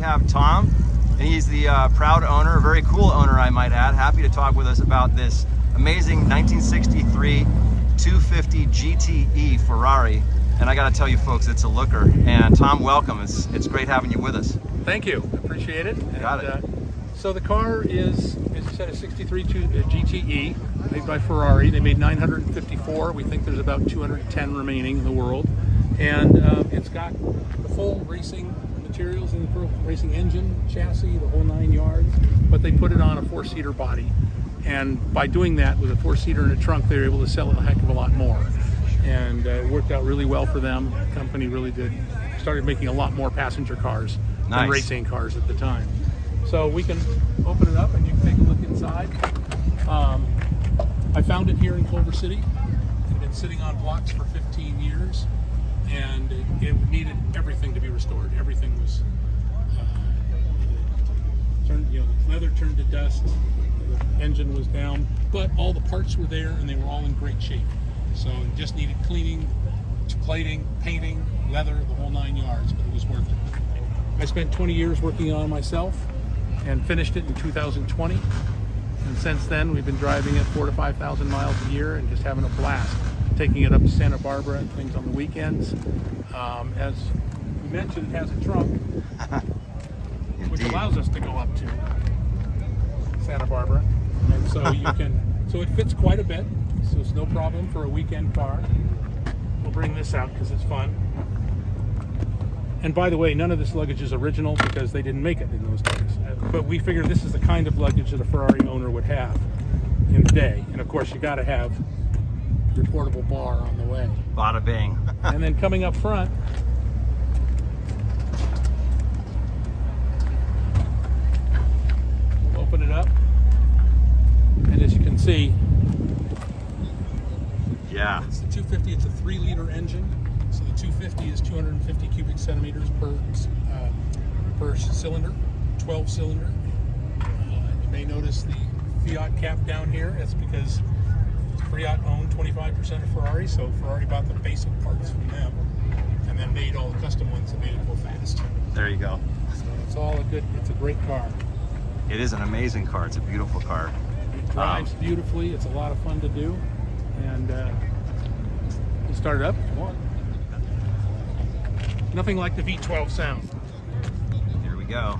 have Tom, and he's the proud owner, a very cool owner, I might add. Happy to talk with us about this amazing 1963 250 GTE Ferrari. And I got to tell you folks, it's a looker. And Tom, welcome. It's great having you with us. Thank you. Appreciate it. Got it. So the car is, as you said, a 63 GTE made by Ferrari. They made 954. We think there's about 210 remaining in the world. And it's got the full racing materials and the full racing engine, chassis, the whole 9 yards. But they put it on a 4-seater body. And by doing that with a 4-seater and a trunk, they were able to sell a heck of a lot more. And it worked out really well for them. The company really started making a lot more passenger cars than racing cars at the time. So we can open it up and you can take a look inside. I found it here in Culver City. It had been sitting on blocks for 15 years and it needed everything to be restored. Everything was turned, the leather turned to dust, the engine was down, but all the parts were there and they were all in great shape. So it just needed cleaning, plating, painting, leather, the whole 9 yards, but it was worth it. I spent 20 years working on it myself and finished it in 2020. And since then, we've been driving it 4,000 to 5,000 miles a year and just having a blast, taking it up to Santa Barbara and things on the weekends. As we mentioned, it has a trunk, which allows us to go up to Santa Barbara. And so so it fits quite a bit. So it's no problem for a weekend car. We'll bring this out because it's fun. And by the way, none of this luggage is original because they didn't make it in those days. But we figure this is the kind of luggage that a Ferrari owner would have in the day. And of course, you got to have your portable bar on the way. Bada bing. And then coming up front, we'll open it up. And as you can see, yeah, it's the 250. It's a 3-liter engine. So the 250 is 250 cubic centimeters per cylinder, 12 cylinder. You may notice the Fiat cap down here. That's because Fiat owned 25% of Ferrari, so Ferrari bought the basic parts from them and then made all the custom ones that made it go fast. There you go. So it's all it's a great car. It is an amazing car. It's a beautiful car. It drives beautifully. It's a lot of fun to do. And you start it up if you want. Nothing like the V12 sound. Here we go.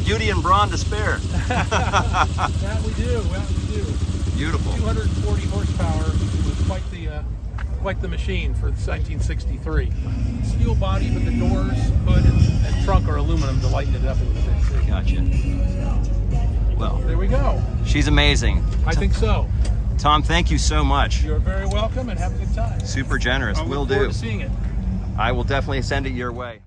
Beauty and brawn to spare. That we do. Beautiful. 240 horsepower. It was quite the machine for 1963. Steel body, but the doors, hood, and trunk are aluminum to lighten it up a little bit. Gotcha. Well, there we go. She's amazing. I think so. Tom, thank you so much. You're very welcome and have a good time. Super generous. Will do. I look forward to seeing it. I will definitely send it your way.